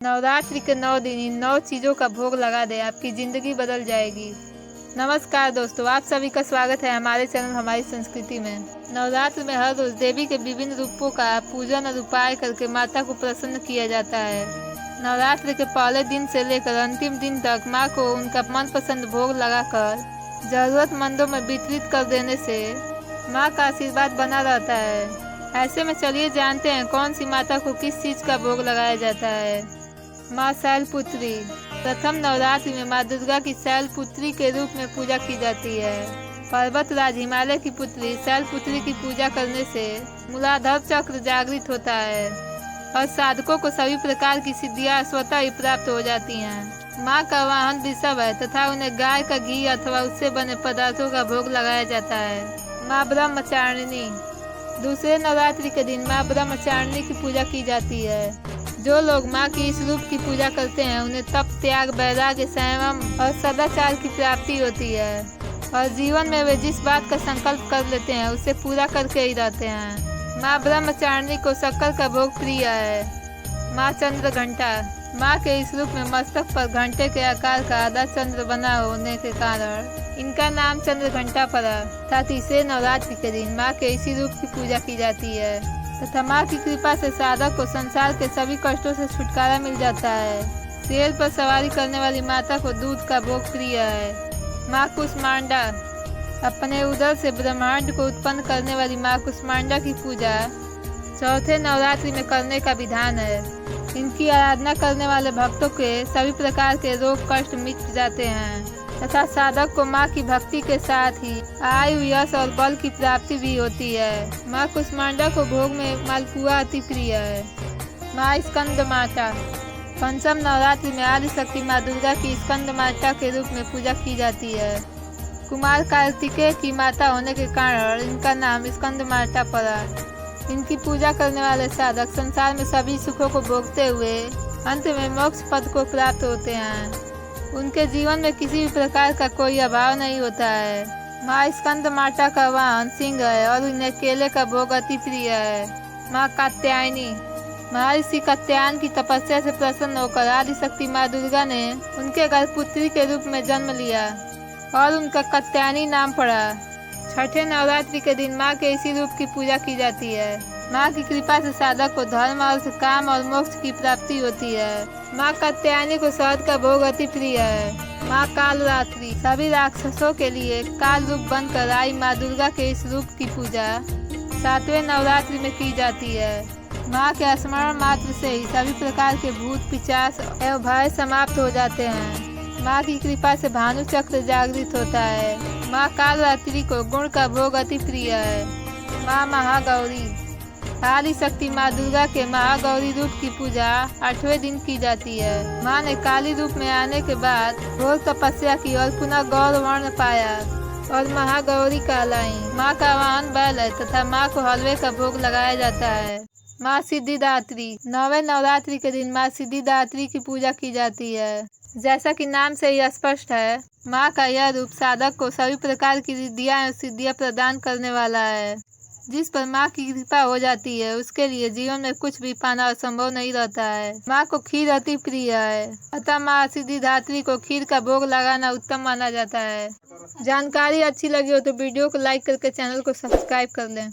नवरात्रि के 9 दिन इन 9 चीज़ों का भोग लगा दे, आपकी ज़िंदगी बदल जाएगी। नमस्कार दोस्तों, आप सभी का स्वागत है हमारे चैनल हमारी संस्कृति में। नवरात्र में हर रोज देवी के विभिन्न रूपों का पूजन और उपाय करके माता को प्रसन्न किया जाता है। नवरात्र के पहले दिन से लेकर अंतिम दिन तक माँ को उनका मनपसंद भोग लगाकर जरूरतमंदों में वितरित कर देने से माँ का आशीर्वाद बना रहता है। ऐसे में चलिए जानते हैं कौन सी माता को किस चीज़ का भोग लगाया जाता है। माँ शैलपुत्री। प्रथम नवरात्रि में माँ दुर्गा की शैलपुत्री के रूप में पूजा की जाती है। पर्वतराज हिमालय की पुत्री शैलपुत्री की पूजा करने से मूलाधार चक्र जागृत होता है और साधकों को सभी प्रकार की सिद्धियां स्वतः ही प्राप्त हो जाती हैं। माँ का वाहन वृषभ है तथा उन्हें गाय का घी अथवा उससे बने पदार्थों का भोग लगाया जाता है। माँ ब्रह्मचारिणी। दूसरे नवरात्रि के दिन माँ ब्रह्मचारिणी की पूजा की जाती है। जो लोग माँ की इस रूप की पूजा करते हैं उन्हें तप, त्याग, वैराग्य, संयम और सदाचार की प्राप्ति होती है और जीवन में वे जिस बात का संकल्प कर लेते हैं उसे पूरा करके ही रहते हैं। माँ ब्रह्मचारिणी को शक्कर का भोग प्रिय है। माँ चंद्र घंटा। माँ के इस रूप में मस्तक पर घंटे के आकार का आधा चंद्र बना होने के कारण इनका नाम चंद्र घंटा पड़ा तथा तीसरे नवरात्रि के दिन माँ के इसी रूप की पूजा की जाती है तथा माँ की कृपा से साधक को संसार के सभी कष्टों से छुटकारा मिल जाता है। शेर पर सवारी करने वाली माता को दूध का भोग प्रिय है। माँ कुष्मांडा। अपने उदर से ब्रह्मांड को उत्पन्न करने वाली माँ कुष्मांडा की पूजा चौथे नवरात्रि में करने का विधान है। इनकी आराधना करने वाले भक्तों के सभी प्रकार के रोग कष्ट मिट जाते हैं तथा साधक को माँ की भक्ति के साथ ही आयु, यश और बल की प्राप्ति भी होती है। माँ कुष्मांडा को भोग में मालपुआ अति प्रिय है। माँ स्कंद माता। पंचम नवरात्रि में आदि शक्ति माँ दुर्गा की स्कंद माता के रूप में पूजा की जाती है। कुमार कार्तिकेय की माता होने के कारण इनका नाम स्कंद माता पड़ा। इनकी पूजा करने वाले साधक संसार में सभी सुखों को भोगते हुए अंत में मोक्ष पद को प्राप्त होते हैं। उनके जीवन में किसी भी प्रकार का कोई अभाव नहीं होता है। माँ स्कंद माता का वाहन सिंह है और उन्हें केले का भोग अति प्रिय है। माँ कात्यायनी। महर्षि कात्यायन की तपस्या से प्रसन्न होकर आदि शक्ति माँ दुर्गा ने उनके घर पुत्री के रूप में जन्म लिया और उनका कात्यायनी नाम पड़ा। छठे नवरात्रि के दिन माँ के इसी रूप की पूजा की जाती है। माँ की कृपा से साधक को धर्म, अर्थ, काम और मोक्ष की प्राप्ति होती है। माँ कात्यायनी को शहद का भोग अति प्रिय है। माँ कालरात्रि। सभी राक्षसों के लिए काल रूप बनकर आई माँ दुर्गा के इस रूप की पूजा सातवें नवरात्रि में की जाती है। माँ के स्मरण मात्र से ही सभी प्रकार के भूत, पिशाच एवं भय समाप्त हो जाते हैं। माँ की कृपा से भानु चक्र जागृत होता है। माँ कालरात्रि को गुण का भोग अति प्रिय है। माँ महागौरी। आदि शक्ति माँ दुर्गा के महागौरी रूप की पूजा 8वें दिन की जाती है। माँ ने काली रूप में आने के बाद घोर तपस्या की और पुनः गौर वर्ण पाया और महागौरी कहलाई। माँ का वाहन बैल है तथा माँ को हलवे का भोग लगाया जाता है। माँ सिद्धिदात्री। 9वें नवरात्रि के दिन माँ सिद्धिदात्री की पूजा की जाती है। जैसा कि नाम से ही स्पष्ट है, माँ का यह रूप साधक को सभी प्रकार की रिद्धियाँ और सिद्धियाँ प्रदान करने वाला है। जिस पर माँ की कृपा हो जाती है उसके लिए जीवन में कुछ भी पाना असंभव नहीं रहता है। माँ को खीर अति प्रिय है अतः माँ सिद्धिदात्री को खीर का भोग लगाना उत्तम माना जाता है। जानकारी अच्छी लगी हो तो वीडियो को लाइक करके चैनल को सब्सक्राइब कर लें।